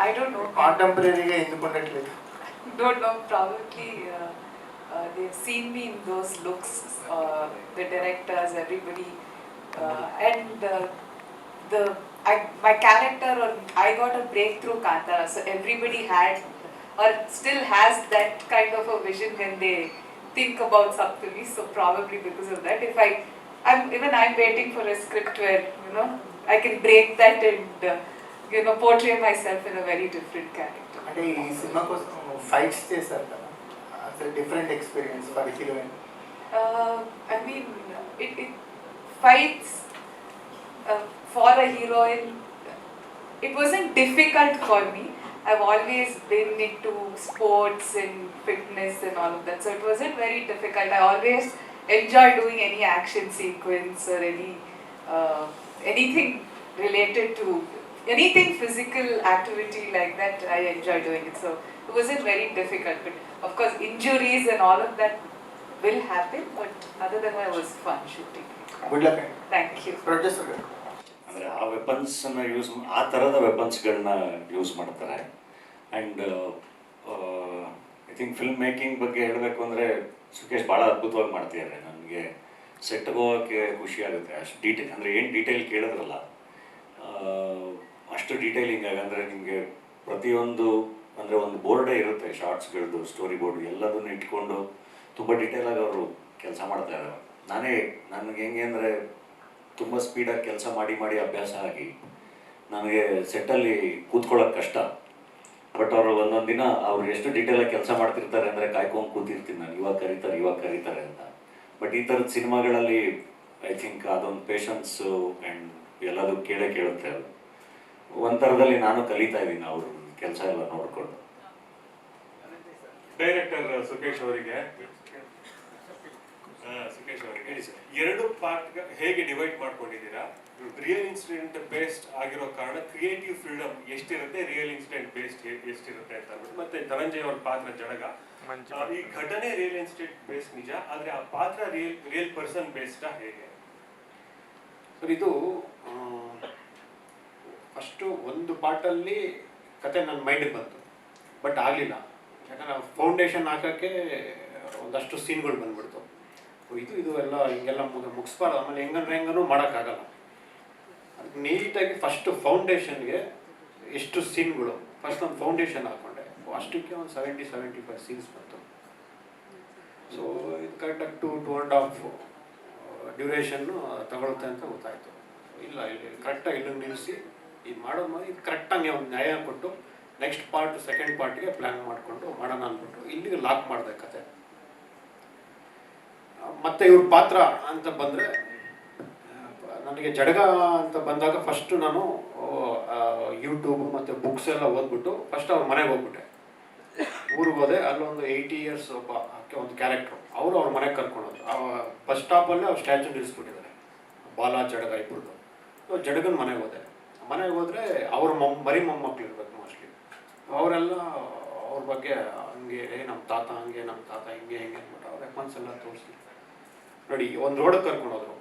I don't know. Contemporary independently. Don't know. Probably they've seen me in those looks. The directors, everybody, and my character, or I got a breakthrough Kantara. So everybody had or still has that kind of a vision when they think about Saptami. So probably because of that, if I'm waiting for a script where I can break that and portray myself in a very different character. అంటే ఈ cinema కోసం fights చేశారు కదా, అసలు different experience for heroine. I mean, it fights for a heroine. It wasn't difficult for me. I've always been into sports and fitness and all of that, so it wasn't very difficult. I always enjoy doing any action sequence or anything related to anything physical activity like that. I enjoy doing it, so it wasn't very difficult. But of course, injuries and all of that will happen. But other than that, it was fun shooting. Good luck. Thank you. Producer. ಅಂದರೆ ಆ ವೆಪನ್ಸನ್ನು ಆ ಥರದ ವೆಪನ್ಸ್ಗಳನ್ನ use ಮಾಡ್ತಾರೆ. And I think film making ಬಗ್ಗೆ ಹೇಳಬೇಕು ಅಂದರೆ ಸುಖೇಶ್ ಭಾಳ ಅದ್ಭುತವಾಗಿ ಮಾಡ್ತಿದ್ದಾರೆ. ನನಗೆ ಸೆಟ್ಗೆ ಹೋಗೋಕ್ಕೆ ಖುಷಿ ಆಗುತ್ತೆ. ಅಷ್ಟು ಡೀಟೇಲ್ ಅಂದರೆ ಏನು ಡೀಟೇಲ್ ಕೇಳಿದ್ರಲ್ಲ ಅಷ್ಟು ಡೀಟೇಲಿಂಗ್ ಆಗಿ, ಅಂದರೆ ನಿಮಗೆ ಪ್ರತಿಯೊಂದು ಅಂದರೆ ಒಂದು ಬೋರ್ಡೇ ಇರುತ್ತೆ, ಶಾರ್ಟ್ಸ್ಗಳದ್ದು ಸ್ಟೋರಿ ಬೋರ್ಡ್ ಎಲ್ಲದನ್ನು ಇಟ್ಕೊಂಡು ತುಂಬ ಡೀಟೇಲಾಗಿ ಅವರು ಕೆಲಸ ಮಾಡ್ತಾಯಿದ್ದಾರೆ. ನನಗೆ ಹೆಂಗೆ ಅಂದರೆ ತುಂಬ ಸ್ಪೀಡಾಗಿ ಕೆಲಸ ಮಾಡಿ ಅಭ್ಯಾಸ ಆಗಿ ನನಗೆ ಸೆಟ್ಟಲ್ಲಿ ಕೂತ್ಕೊಳ್ಳೋಕೆ ಕಷ್ಟ. ಬಟ್ ಅವರು ಒಂದೊಂದು ದಿನ ಅವ್ರು ಎಷ್ಟು ಡೀಟೇಲಾಗಿ ಕೆಲಸ ಮಾಡ್ತಿರ್ತಾರೆ ಅಂದರೆ ಕಾಯ್ಕೊಂಡು ಕೂತಿರ್ತೀನಿ ನಾನು, ಇವಾಗ ಕರೀತಾರೆ ಅಂತ. ಬಟ್ ಈ ಥರದ ಸಿನಿಮಾಗಳಲ್ಲಿ ಐ ಥಿಂಕ್ ಅದೊಂದು ಪೇಷನ್ಸು ಆ್ಯಂಡ್ ಎಲ್ಲದೂ ಕೇಳುತ್ತೆ. ಅದು ಒಂಥರದಲ್ಲಿ ನಾನು ಕಲಿತಾ ಇದ್ದೀನಿ ಅವ್ರ ಕೆಲಸ ಎಲ್ಲ ನೋಡಿಕೊಂಡು. ಡೈರೆಕ್ಟರ್ ಸುಖೇಶ್ ಅವರಿಗೆ ಎರಡು ಪಾರ್ಟ್ ಹೇಗೆ ಡಿವೈಡ್ ಮಾಡ್ಕೊಂಡಿದ್ದೀರಾ? ರಿಯಲ್ ಇನ್ಸಿಡೆಂಟ್ ಬೇಸ್ಡ್ ಆಗಿರೋ ಕಾರಣ ಕ್ರಿಯೇಟಿವ್ ಫ್ರೀಡಮ್ ಎಷ್ಟಿರುತ್ತೆ, ರಿಯಲ್ ಇನ್ಸಿಡೆಂಟ್ ಬೇಸ್ಡ್ ಎಷ್ಟಿರುತ್ತೆ ಅಂತ ಅಂದ್ಬಿಟ್ಟು. ಮತ್ತೆ ಧನಂಜಯ್ ಅವ್ರ ಪಾತ್ರ ಜಡಗ, ಈ ಘಟನೆ ರಿಯಲ್ ಇನ್ಸಿಡೆಂಟ್ ಬೇಸ್ಡ್ ನಿಜ, ಆದ್ರೆ ಆ ಪಾತ್ರ ರಿಯಲ್ ಪರ್ಸನ್ ಬೇಸ್ಡ್ ಹೇಗೆ? ಸರ್, ಇದು ಫಸ್ಟು ಒಂದು ಪಾರ್ಟಲ್ಲಿ ಕತೆ ನನ್ನ ಮೈಂಡಿಗೆ ಬಂತು, ಬಟ್ ಆಗಲಿಲ್ಲ. ಯಾಕಂದರೆ ಫೌಂಡೇಶನ್ ಹಾಕೋಕ್ಕೆ ಒಂದಷ್ಟು ಸೀನ್ಗಳು ಬಂದ್ಬಿಡ್ತು. ಇದು ಎಲ್ಲ ಹಿಂಗೆಲ್ಲ ಮುಗಿಸ್ಬಾರ್ದು, ಆಮೇಲೆ ಹೆಂಗನೂ ಮಾಡೋಕ್ಕಾಗಲ್ಲ. ಅದಕ್ಕೆ ನೀಟಾಗಿ ಫಸ್ಟು ಫೌಂಡೇಶನ್ಗೆ ಎಷ್ಟು ಸೀನ್ಗಳು ಫಸ್ಟ್ ಒಂದು ಫೌಂಡೇಶನ್ ಹಾಕ್ಕೊಂಡೆ, ಅಷ್ಟಕ್ಕೆ ಒಂದು 70-75 ಸೀನ್ಸ್ ಬಂತು. ಸೊ ಇದು ಕರೆಕ್ಟಾಗಿ 2.5 ಡ್ಯೂರೇಷನ್ನು ತಗೊಳುತ್ತೆ ಅಂತ ಗೊತ್ತಾಯಿತು. ಇಲ್ಲ ಕರೆಕ್ಟಾಗಿ ಇಲ್ಲಿಗೆ ನಿಲ್ಲಿಸಿ ಇದು ಮಾಡೋದು, ಇದು ಕರೆಕ್ಟಾಗಿ ಒಂದು ನ್ಯಾಯ ಕೊಟ್ಟು ನೆಕ್ಸ್ಟ್ ಪಾರ್ಟ್ ಸೆಕೆಂಡ್ ಪಾರ್ಟ್ಗೆ ಪ್ಲ್ಯಾನ್ ಮಾಡಿಕೊಂಡು ಮಾಡೋಣ ಅಂದ್ಬಿಟ್ಟು ಇಲ್ಲಿಗೆ ಲಾಕ್ ಮಾಡಿದೆ ಕತೆ. ಮತ್ತು ಇವ್ರ ಪಾತ್ರ ಅಂತ ಬಂದರೆ ನನಗೆ ಜಡಗ ಅಂತ ಬಂದಾಗ ಫಸ್ಟು ನಾನು ಯೂಟ್ಯೂಬ್ ಮತ್ತು ಬುಕ್ಸ್ ಎಲ್ಲ ಓದ್ಬಿಟ್ಟು ಫಸ್ಟ್ ಅವ್ರ ಮನೆಗೆ ಹೋಗ್ಬಿಟ್ಟೆ. ಊರಿಗೆ ಹೋದೆ, ಅಲ್ಲೊಂದು 80 ಇಯರ್ಸ್ ಒಂದು ಕ್ಯಾರೆಕ್ಟ್ರು, ಅವ್ರ ಮನೆಗೆ ಕರ್ಕೊಂಡೋದ್ರು. ಬಸ್ ಸ್ಟಾಪಲ್ಲೇ ಅವ್ರು ಸ್ಟ್ಯಾಚು ನಿಲ್ಲಿಸ್ಬಿಟ್ಟಿದ್ದಾರೆ, ಬಾಲ ಜಡಗ ಇಬ್ಬರದು. ಜಡಗನ ಮನೆಗೆ ಹೋದರೆ ಅವ್ರ ಬರೀ ಮೊಮ್ಮಕ್ಳು ಇರ್ಬೇಕು ಮೋಸ್ಟ್ಲಿ. ಅವರೆಲ್ಲ ಅವ್ರ ಬಗ್ಗೆ ಹಂಗೆ ನಮ್ಮ ತಾತ ಹಂಗೆ, ನಮ್ಮ ತಾತ ಹಿಂಗೆ ಅಂದ್ಬಿಟ್ಟು ಅವ್ರ ರೆಫರೆನ್ಸ್ ಎಲ್ಲ ತೋರಿಸಿ ನೋಡಿ ಒಂದು ರೋಡಿಗೆ ಕರ್ಕೊಂಡೋದ್ರು.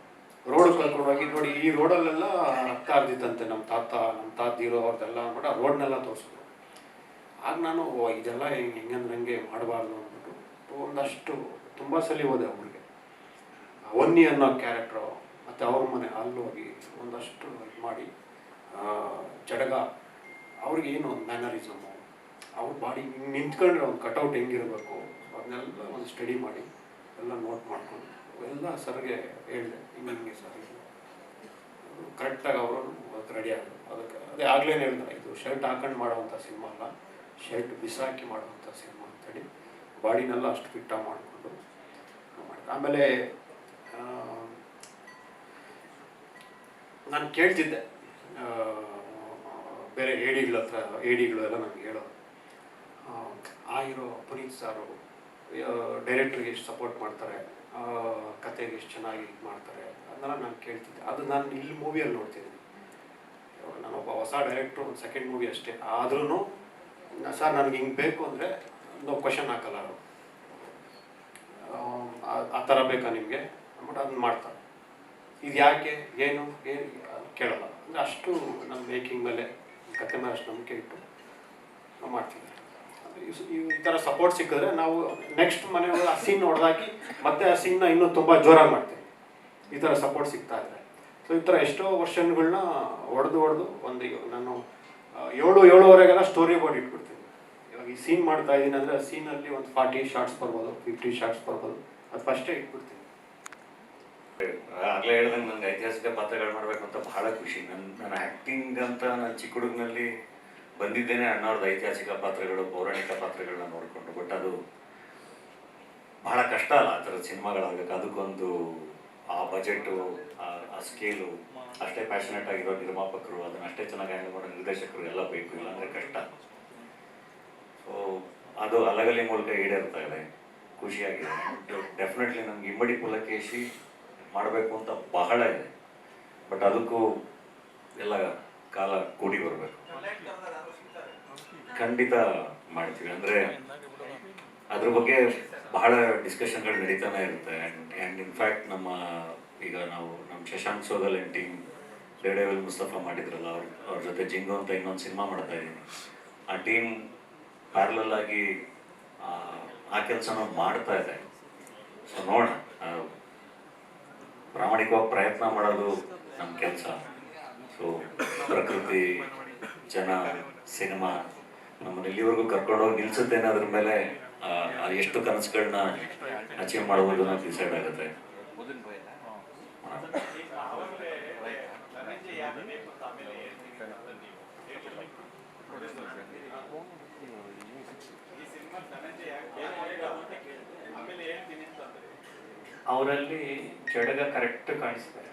ಕರ್ಕೊಂಡೋಗಿ ನೋಡಿ ಈ ರೋಡಲ್ಲೆಲ್ಲ ರಕ್ತ ಆಗ್ದಿತ್ತಂತೆ, ನಮ್ಮ ತಾತ ಇರೋ ಅವ್ರದ್ದೆಲ್ಲ ಅಂದ್ಬಿಟ್ಟು ಆ ರೋಡ್ನೆಲ್ಲ ತೋರಿಸಿದ್ರು. ಆಗ ನಾನು ಇದೆಲ್ಲ ಹೆಂಗೆ ಮಾಡಬಾರ್ದು ಅಂದ್ಬಿಟ್ಟು ಒಂದಷ್ಟು ತುಂಬ ಸಲ ಹೋದೆ ಅವ್ರಿಗೆ. ಒನ್ನಿ ಅನ್ನೋ ಕ್ಯಾರೆಕ್ಟ್ರು ಮತ್ತು ಅವ್ರ ಮನೆ ಅಲ್ಲಿ ಹೋಗಿ ಒಂದಷ್ಟು ಇದು ಮಾಡಿ ಜಡಗ ಅವ್ರಿಗೆ ಏನು ಒಂದು ಮ್ಯಾನರಿಸಮು, ಅವ್ರ ಬಾಡಿ ಹಿಂಗೆ ನಿಂತ್ಕೊಂಡ್ರೆ ಒಂದು ಕಟೌಟ್ ಹೆಂಗಿರಬೇಕು ಅದನ್ನೆಲ್ಲ ಒಂದು ಸ್ಟಡಿ ಮಾಡಿ ಎಲ್ಲ ನೋಟ್ ಮಾಡ್ಕೊಂಡು ಎಲ್ಲ ಸರ್ಗೆ ಹೇಳಿದೆ, ಹಿಂಗೆ ಸರ್ ಕರೆಕ್ಟಾಗಿ ಅವರು ಅದಕ್ಕೆ ರೆಡಿ ಆದರು. ಅದೇ ಆಗಲೇ ಹೇಳಿದ್ರೆ ಇದು ಶರ್ಟ್ ಹಾಕೊಂಡು ಮಾಡೋವಂಥ ಸಿನಿಮಾ ಅಲ್ಲ, ಶರ್ಟ್ ಬಿಸಾಕಿ ಮಾಡುವಂಥ ಸಿನಿಮಾ ಅಂತೇಳಿ ಬಾಡಿನೆಲ್ಲ ಅಷ್ಟು ಫಿಟ್ಟಾಗಿ ಮಾಡಿಕೊಂಡು ಮಾಡಿದೆ. ಆಮೇಲೆ ನಾನು ಕೇಳ್ತಿದ್ದೆ ಬೇರೆ ಏಡಿಗಳು ಎಲ್ಲ ನನಗೆ ಹೇಳೋದು, ಆಗಿರೋ ಪುನೀತ್ ಸಾರು ಡೈರೆಕ್ಟ್ರಿಗೆ ಎಷ್ಟು ಸಪೋರ್ಟ್ ಮಾಡ್ತಾರೆ, ಕತೆಗೆ ಎಷ್ಟು ಚೆನ್ನಾಗಿ ಇದು ಮಾಡ್ತಾರೆ ಅದನ್ನೆಲ್ಲ ನಾನು ಕೇಳ್ತಿದ್ದೆ. ಅದು ನಾನು ಇಲ್ಲಿ ಮೂವಿಯಲ್ಲಿ ನೋಡ್ತಿದ್ದೀನಿ. ನಾನೊಬ್ಬ ಹೊಸ ಡೈರೆಕ್ಟ್ರು, ಒಂದು ಸೆಕೆಂಡ್ ಮೂವಿ ಅಷ್ಟೇ, ಆದ್ರೂ ಸರ್ ನನಗೆ ಹಿಂಗೆ ಬೇಕು ಅಂದರೆ ಒಂದು ಕ್ವಶನ್ ಹಾಕಲ್ಲ ಅವರು, ಆ ಥರ ಬೇಕಾ ನಿಮಗೆ ಅಂದ್ಬಿಟ್ಟು ಅದನ್ನ ಮಾಡ್ತಾರೆ. ಇದು ಯಾಕೆ ಏನು ಕೇಳಲ್ಲ. ಅಂದರೆ ಅಷ್ಟು ನಮ್ಮ ಮೇಕಿಂಗ್ ಮೇಲೆ ಕತೆ ಮೇಲೆ ಅಷ್ಟು ನಂಬಿಕೆ ಇಟ್ಟು ನಾವು ಮಾಡ್ತೀವಿ. ಈ ಥರ ಸಪೋರ್ಟ್ ಸಿಕ್ಕಿದ್ರೆ ನಾವು ನೆಕ್ಸ್ಟ್ ಮನೆಯೊಳಗೆ ಆ ಸೀನ್ ಹೊಡೆದಾಕಿ ಮತ್ತೆ ಆ ಸೀನ್ನ ಇನ್ನೂ ತುಂಬ ಜೋರಾಗಿ ಮಾಡ್ತೀವಿ, ಈ ಥರ ಸಪೋರ್ಟ್ ಸಿಗ್ತಾ ಇದೆ. ಸೊ ಈ ಥರ ಎಷ್ಟೋ ವರ್ಷನ್ಗಳನ್ನ ಹೊಡೆದು ಒಂದು ನಾನು 7-7:30 ಸ್ಟೋರಿ ಬೋರ್ಡ್ ಇಟ್ಬಿಡ್ತೀನಿ. ಇವಾಗ ಈ ಸೀನ್ ಮಾಡ್ತಾ ಇದ್ದೀನಿ ಅಂದರೆ ಆ ಸೀನಲ್ಲಿ ಒಂದು 40 ಶಾರ್ಟ್ಸ್ ಬರ್ಬೋದು, 50 ಶಾರ್ಟ್ಸ್ ಬರ್ಬೋದು, ಅದು ಫಸ್ಟೇ ಇಟ್ಬಿಡ್ತೀನಿ. ಆಗಲೇ ಹೇಳ್ದಂಗೆ ನನಗೆ ಐತಿಹಾಸಿಕ ಪಾತ್ರಗಳು ಮಾಡಬೇಕು ಅಂತ ಬಹಳ ಖುಷಿ. ನನ್ನ ಆ್ಯಕ್ಟಿಂಗ್ ಅಂತ ನಾನು ಚಿಕ್ಕ ಹುಡುಗನಲ್ಲಿ ಬಂದಿದ್ದೇನೆ ಅಣ್ಣವ್ರದ್ದು ಐತಿಹಾಸಿಕ ಪಾತ್ರಗಳು, ಪೌರಾಣಿಕ ಪಾತ್ರಗಳನ್ನ ನೋಡಿಕೊಂಡು. ಬಟ್ ಅದು ಬಹಳ ಕಷ್ಟ ಅಲ್ಲ ಆ ಥರದ ಸಿನಿಮಾಗಳಾಗಕ್ಕೆ. ಅದಕ್ಕೊಂದು ಆ ಬಜೆಟು, ಆ ಸ್ಕೇಲು, ಅಷ್ಟೇ ಪ್ಯಾಷನೇಟ್ ಆಗಿರೋ ನಿರ್ಮಾಪಕರು, ಅದನ್ನು ಅಷ್ಟೇ ಚೆನ್ನಾಗಿ ಹ್ಯಾಂಡಲ್ ಮಾಡೋ ನಿರ್ದೇಶಕರು ಎಲ್ಲ ಬೇಕು, ಇಲ್ಲಾಂದರೆ ಕಷ್ಟ. ಸೊ ಅದು ಅಲಗಲಿ ಮೂಲಕ ಈಡೇರ್ತಾ ಇದೆ, ಖುಷಿಯಾಗಿದೆ. ಡೆಫಿನೆಟ್ಲಿ ನನಗೆ ಇಮ್ಮಡಿ ಪುಲಕೇಶಿ ಮಾಡಬೇಕು ಅಂತ ಬಹಳ ಇದೆ. ಬಟ್ ಅದಕ್ಕೂ ಎಲ್ಲ ಕಾಲ ಕೂಡಿ ಬರಬೇಕು. ಖಂಡಿತ ಮಾಡ್ತೀವಿ. ಅಂದರೆ ಅದ್ರ ಬಗ್ಗೆ ಬಹಳ ಡಿಸ್ಕಷನ್ಗಳು ನಡೀತಾನೆ ಇರುತ್ತೆ. ಆ್ಯಂಡ್ ಇನ್ಫ್ಯಾಕ್ಟ್ ನಮ್ಮ ಶಶಾಂಕ್ ಸೋಗಲ್ ಆ್ಯಂಡ್ ಟೀಮ್ ಡೇಡೆವಲ್ ಮುಸ್ತಫಾ ಮಾಡಿದ್ರಲ್ಲ, ಅವ್ರ ಜೊತೆ ಜಿಂಗು ಅಂತ ಇನ್ನೊಂದು ಸಿನಿಮಾ ಮಾಡ್ತಾ ಇದ್ದೀನಿ. ಆ ಟೀಮ್ ಪ್ಯಾರಲಲ್ ಆಗಿ ಆ ಕೆಲಸನ ಮಾಡ್ತಾ ಇದೆ. ಸೊ ನೋಡೋಣ, ಪ್ರಾಮಾಣಿಕವಾಗಿ ಪ್ರಯತ್ನ ಮಾಡೋದು ನಮ್ಮ ಕೆಲಸ. ಸೊ ಪ್ರಕೃತಿ, ಜನ, ಸಿನಿಮಾ ನಮ್ಮನ್ನು ಇಲ್ಲಿವರೆಗೂ ಕರ್ಕೊಂಡೋಗಿ ನಿಲ್ಸುತ್ತೇನೆ, ಅದ್ರ ಮೇಲೆ ಎಷ್ಟು ಕನಸುಗಳನ್ನ ಅಚೀವ್ ಮಾಡ್ಬೋದು ಅನ್ನೋದು ಡಿಸೈಡ್ ಆಗುತ್ತೆ. ಅವರಲ್ಲಿ ಜಡಗ ಕರೆಕ್ಟ್ ಕಾಣಿಸ್ತಾರೆ.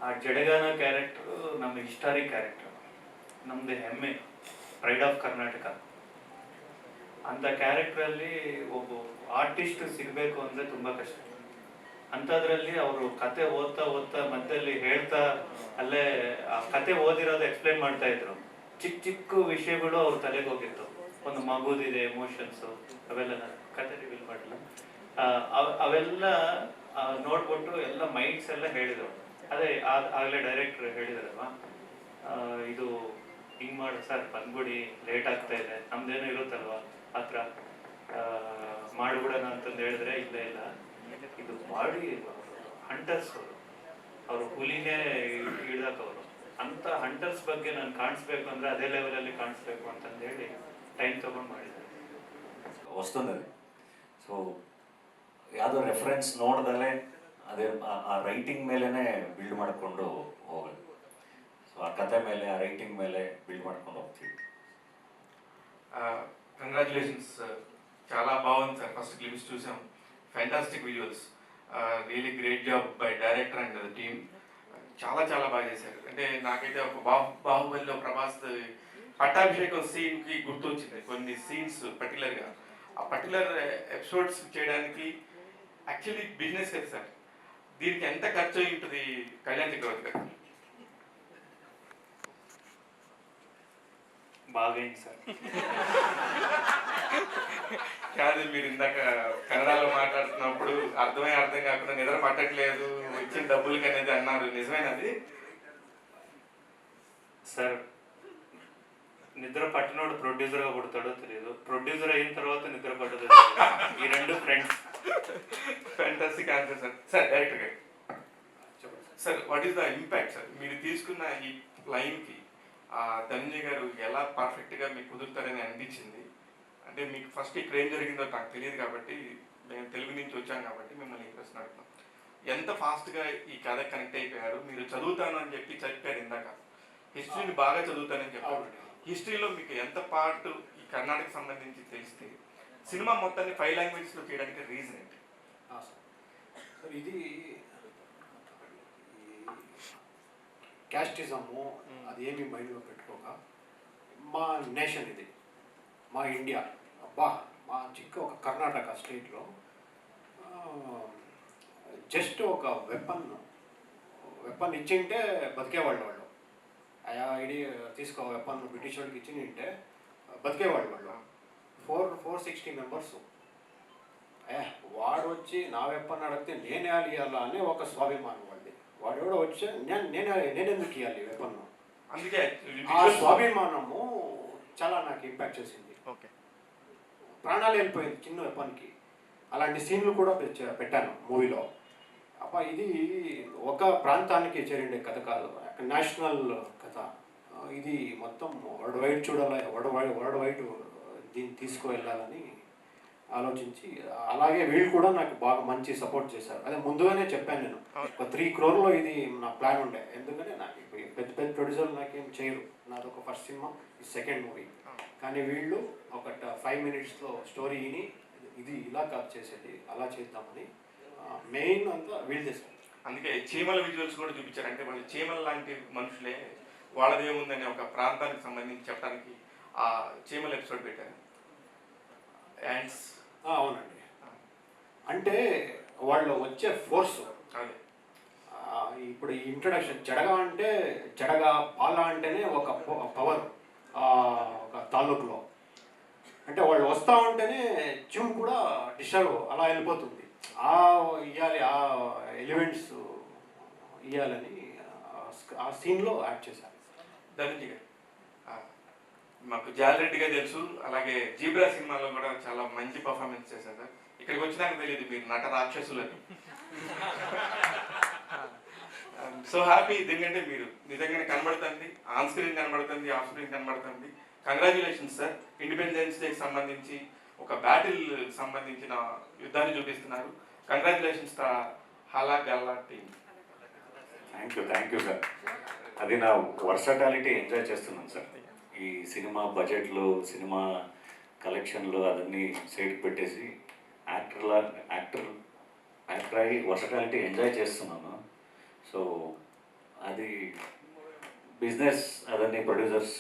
ಆ ಜಡಗನ ಕ್ಯಾರೆಕ್ಟರು ನಮ್ಮ ಹಿಸ್ಟಾರಿಕ್ ಕ್ಯಾರೆಕ್ಟರ್, ನಮ್ಮದು ಹೆಮ್ಮೆ, ಪ್ರೈಡ್ ಆಫ್ ಕರ್ನಾಟಕ. ಅಂಥ ಕ್ಯಾರೆಕ್ಟ್ರಲ್ಲಿ ಒಬ್ಬ ಆರ್ಟಿಸ್ಟ್ ಸಿಗಬೇಕು ಅಂದರೆ ತುಂಬ ಕಷ್ಟ. ಅಂಥದ್ರಲ್ಲಿ ಅವರು ಕತೆ ಓದ್ತಾ ಮಧ್ಯದಲ್ಲಿ ಹೇಳ್ತಾ ಅಲ್ಲೇ ಆ ಕತೆ ಓದಿರೋದು ಎಕ್ಸ್ಪ್ಲೈನ್ ಮಾಡ್ತಾ ಇದ್ರು. ಚಿಕ್ಕ ವಿಷಯಗಳು ಅವ್ರ ತಲೆಗೆ ಹೋಗಿತ್ತು. ಒಂದು ಮಗುದಿದೆ ಎಮೋಷನ್ಸು, ಅವೆಲ್ಲ ಕತೆ ರಿವೀಲ್ ಮಾಡಲ್ಲ, ಅವೆಲ್ಲ ನೋಡ್ಬಿಟ್ಟು ಎಲ್ಲ ಮೈಂಡ್ಸ್ ಎಲ್ಲ ಹೇಳಿದ್ರು. ಅದೇ ಆಗಲೇ ಡೈರೆಕ್ಟ್ರ್ ಹೇಳಿದಾರಲ್ವ, ಇದು ಹಿಂಗೆ ಮಾಡಿ ಸರ್ ಬಂದ್ಬಿಡಿ, ಲೇಟ್ ಆಗ್ತಾ ಇದೆ, ನಮ್ದೇನೋ ಇರುತ್ತಲ್ವ ಹತ್ರ ಮಾಡಿಬಿಡೋಣ ಅಂತಂದು ಹೇಳಿದ್ರೆ ಇಲ್ಲ ಇದು ಬಾಡಿ ಹಂಟರ್ಸ್ ಅವರು ಹುಲಿನೇ ಹಿಡ್ದಾಕವರು. ಅಂಥ ಹಂಟರ್ಸ್ ಬಗ್ಗೆ ನಾನು ಕಾಣಿಸ್ಬೇಕು ಅಂದರೆ ಅದೇ ಲೆವೆಲಲ್ಲಿ ಕಾಣಿಸ್ಬೇಕು ಅಂತಂದು ಹೇಳಿ ಟೈಮ್ ತೊಗೊಂಡು ಮಾಡಿದ್ದಾರೆ ವಸ್ತುನಲ್ಲಿ. ಸೊ ಯಾವುದೋ ರೆಫರೆನ್ಸ್ ನೋಡ್ದಲೇ ಅದೇ ಆ ರೈಟಿಂಗ್ ಮೇಲೇ ಬಿಲ್ಡ್ ಮಾಡಿಕೊಂಡು ಹೋಗೋದು. ಸೊ ಆ ಕತೆ ಮೇಲೆ, ಆ ರೈಟಿಂಗ್ ಮೇಲೆ ಬಿಲ್ಡ್ ಮಾಡ್ಕೊಂಡು ಹೋಗ್ತೀವಿ. కంగ్రాచులేషన్స్ చాలా బాగుంది సార్. ఫస్ట్ క్లిప్స్ చూసాం, fantastic visuals, really great job by director and team. చాలా బాగా చేశారు. అంటే నాకైతే ఒక బాహుబలిలో ప్రభాస్ పట్టాభిషేకం సీన్కి గుర్తొచ్చింది కొన్ని సీన్స్ పర్టికులర్గా. ఆ పర్టికులర్ ఎపిసోడ్స్ చేయడానికి యాక్చువల్లీ బిజినెస్ కదా సార్, దీనికి ఎంత ఖర్చు అయి ఉంటుంది కళ్యాణ్ చక్రవర్తి గారు? బాగైంది సార్. కాదు, మీరు ఇందాక కన్నడలో మాట్లాడుతున్నప్పుడు అర్థం కాకుండా నిద్ర పట్టట్లేదు ఇచ్చిన డబ్బులకి అనేది అన్నారు, నిజమేనది? సార్ నిద్ర పట్టినోడు ప్రొడ్యూసర్గా పుడతాడో తెలియదు, ప్రొడ్యూసర్ అయిన తర్వాత నిద్ర పట్టదో తెలియదు. ఈ రెండు friends. Fantastic answer sir. Sir director గారు, sir what is the impact sir మీరు తీసుకున్న ఈ లైన్కి ధనంజయ్ గారు ఎలా పర్ఫెక్ట్గా మీకు కుదురుతారని అనిపించింది? అంటే మీకు ఫస్ట్ ఇక్కడ ఏం జరిగిందో నాకు తెలియదు కాబట్టి, మేము తెలుగు నుంచి వచ్చాం కాబట్టి మిమ్మల్ని ఈ ప్రశ్న అడుగుతాం. ఎంత ఫాస్ట్గా ఈ కథ కనెక్ట్ అయిపోయారు? మీరు చదువుతాను అని చెప్పారు ఇందాక, హిస్టరీని బాగా చదువుతానని చెప్పారు. హిస్టరీలో మీకు ఎంత పార్ట్ ఈ కర్ణాటక సంబంధించి తెలిస్తే సినిమా మొత్తాన్ని 5 లాంగ్వేజెస్లో చేయడానికి రీజన్ ఏంటి? సార్ ఇది క్యాస్టిజము అది ఏమి మైండ్లో పెట్టుకోక, మా నేషన్ ఇది, మా ఇండియా, అబ్బా మా చిక్క ఒక కర్ణాటక స్టేట్లో జస్ట్ ఒక వెపన్ ఇచ్చింటే బతికేవాళ్ళు వాళ్ళు. అయా ఇడి తీసుకో వెపన్ బ్రిటిష్ వాళ్ళకి ఇచ్చింటే బతికేవాళ్ళు వాళ్ళు. 460 మెంబర్స్. వాడు వచ్చి నా వెపన్ అడిగితే నేనే ఇవ్వాలా అని ఒక స్వాభిమానం వాళ్ళది. వాడు ఎవడో వచ్చి నేనెందుకు ఇవ్వాలి వెపన్ను అందుకే ఆ స్వాభిమానము చాలా నాకు ఇంపాక్ట్ చేసింది. ఓకే. ప్రాణాలు వెళ్ళిపోయింది చిన్న పనికి. అలాంటి సీన్లు కూడా పెట్టాను మూవీలో. అబ్బా ఇది ఒక ప్రాంతానికి చేరిండే కథ కాదు, నేషనల్ కథ. ఇది మొత్తం వరల్డ్ వైడ్ చూడాలి, వరల్డ్ వైడ్ దీన్ని తీసుకువెళ్ళాలని ఆలోచించి, అలాగే వీళ్ళు కూడా నాకు బాగా మంచి సపోర్ట్ చేశారు. అదే ముందుగానే చెప్పాను నేను, ఒక 3 crore ఇది నా ప్లాన్ ఉండే. ఎందుకంటే నాకు పెద్ద పెద్ద ప్రొడ్యూసర్లు నాకేం చేయరు, నాది ఒక ఫస్ట్ సినిమా, ఇది సెకండ్ మూవీ. కానీ వీళ్ళు ఒక 5 minutesలో స్టోరీ విని ఇది ఇలా కాదు చేసేది, అలా చేద్దామని మెయిన్ అంతా వీళ్ళు చేశారు. అందుకే చీమల విజువల్స్ కూడా చూపించారు. అంటే వాళ్ళు చీమల లాంటి మనుషులే, వాళ్ళదేముందని ఒక ప్రాంతానికి సంబంధించి చెప్పడానికి ఆ చీమల ఎపిసోడ్ పెట్టారు. యాండ్స్. అవునండి, అంటే వాళ్ళు వచ్చే ఫోర్స్. అదే ఇప్పుడు ఈ ఇంట్రడక్షన్ జడగా అంటే జడగా పాల అంటేనే ఒక పవర్ ఒక తాలూకులో. అంటే వాళ్ళు వస్తూ ఉంటేనే జిమ్ కూడా డిస్టర్బ్ అలా వెళ్ళిపోతుంది. ఇవ్వాలి, ఆ ఎలిమెంట్స్ ఇవ్వాలని ఆ సీన్లో యాడ్ చేశారు. ధనంజయ్ గారు, మాకు జాలరెడ్డిగా తెలుసు, అలాగే జీబ్రా సినిమాలో కూడా చాలా మంచి పర్ఫార్మెన్స్ చేశారు సార్. ఇక్కడికి వచ్చినాక తెలియదు మీరు నట రాక్షసులని. సో హ్యాపీ, ఎందుకంటే మీరు నిజంగానే కనబడుతుంది, ఆన్ స్క్రీన్ కనబడుతుంది, ఆఫ్ స్క్రీన్ కనబడుతుంది. Congratulations sir. ఇండిపెండెన్స్ డేకి సంబంధించి ఒక బ్యాటిల్ సంబంధించిన యుద్ధాన్ని చూపిస్తున్నారు. Congratulations Halagali team. Thank you sir. అది నా వర్సటాలిటీ ఎంజాయ్ చేస్తున్నాను సార్. ఈ సినిమా బడ్జెట్లు, సినిమా కలెక్షన్లు అదన్నీ సైడ్కి పెట్టేసి యాక్టర్ అయి వర్సటాలిటీ ఎంజాయ్ చేస్తున్నాను. సో అది బిజినెస్, అదన్నీ ప్రొడ్యూసర్స్.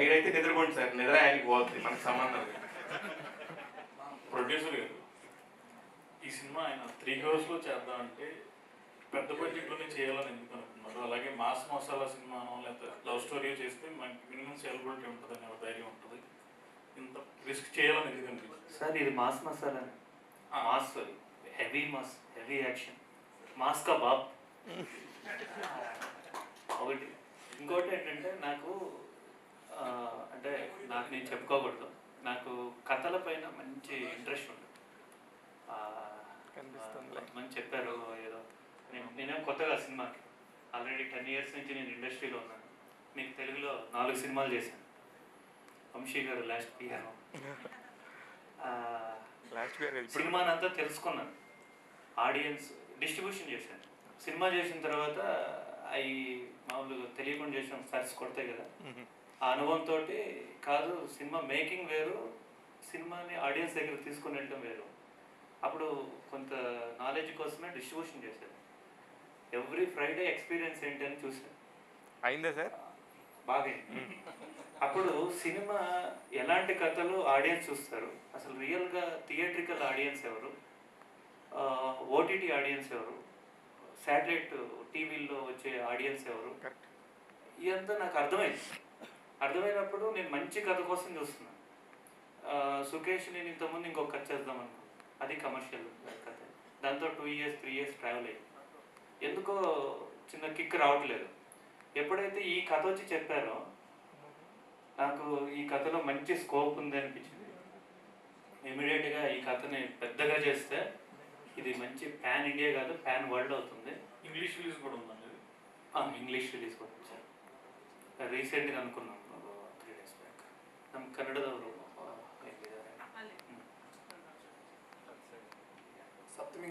మీరైతే నిద్రపోండి సార్, నిద్ర ఆయనకి పోతుంది, మనకు సంబంధం లేదు. ప్రొడ్యూసర్ గారు, ఈ సినిమా ఆయన 3 hours చేద్దామంటే పెద్ద బడ్జెట్లోనే చేయాలని ఎందుకు అనుకున్నారు? అలాగే మాస్ మసాలా సినిమానో లేకపోతే లవ్ స్టోరీ చేస్తే మనకి మినిమం సేలబిలిటీ ఉంటుంది అనే ధైర్యం ఉంటుంది, ఇంత రిస్క్ చేయాలని ఎందుకు అనిపించింది సార్? ఇది mass masala, mass heavy mass, heavy action, mass కా బాబ్ ఒకటి. ఇంకోటి ఏంటంటే నాకు అంటే నాకు నేను చెప్పుకోకూడదు, నాకు కథల పైన మంచి ఇంట్రెస్ట్ ఉంది. మంచి చెప్పారు ఏదో, నేనేం కొత్తగా సినిమాకి ఆల్రెడీ 10 years నుంచి నేను ఇండస్ట్రీలో ఉన్నాను. మీకు తెలుగులో 4 సినిమాలు చేశాను. వంశీ గారు లాస్ట్ ఇయర్ సినిమానంతా తెలుసుకున్నాను, ఆడియన్స్ డిస్ట్రిబ్యూషన్ చేశాను. సినిమా చేసిన తర్వాత అవి మామూలుగా తెలియకుండా చేసిన సర్చ్ కొడతాయి కదా, ఆ అనుభవంతో కాదు సినిమా మేకింగ్ వేరు, సినిమాని ఆడియన్స్ దగ్గర తీసుకుని వెళ్ళడం వేరు. అప్పుడు కొంత నాలెడ్జ్ కోసమే డిస్ట్రిబ్యూషన్ చేశాను. ఎవ్రీ ఫ్రైడే ఎక్స్పీరియన్స్ ఏంటని చూసాను. అయిందా సార్? బాగా. అప్పుడు సినిమా ఎలాంటి కథలు ఆడియన్స్ చూస్తారు, అసలు రియల్గా థియేట్రికల్ ఆడియన్స్ ఎవరు, ఓటీటీ ఆడియన్స్ ఎవరు, శాటిలైట్ టీవీల్లో వచ్చే ఆడియన్స్ ఎవరు, ఇదంతా నాకు అర్థమైనప్పుడు నేను మంచి కథ కోసం చూస్తున్నాను. సుకేష్ నేను ఇంతకుముందు ఇంకొక కథ చేద్దాం అనుకున్నాను, అది కమర్షియల్ కథ. దాంతో 2 years 3 years ట్రావెల్ అయ్యింది. ఎందుకో చిన్న కిక్ రావట్లేదు. ఎప్పుడైతే ఈ కథ వచ్చి చెప్పారో నాకు ఈ కథలో మంచి స్కోప్ ఉంది అనిపించింది. ఇమీడియట్గా ఈ కథని పెద్దగా చేస్తే ఇది మంచి ప్యాన్ ఇండియా కాదు, ప్యాన్ వరల్డ్ అవుతుంది. ఇంగ్లీష్ రిలీజ్ కూడా ఉందండి. ఇంగ్లీష్ రిలీజ్ కూడా సార్ ರೀಸೆಂಟ್గా అనుకున్నాం 3 days ಬ್ಯಾಕ್. ನಮ್ಮ ಕನ್ನಡದವರು ಸಪ್ತಮಿ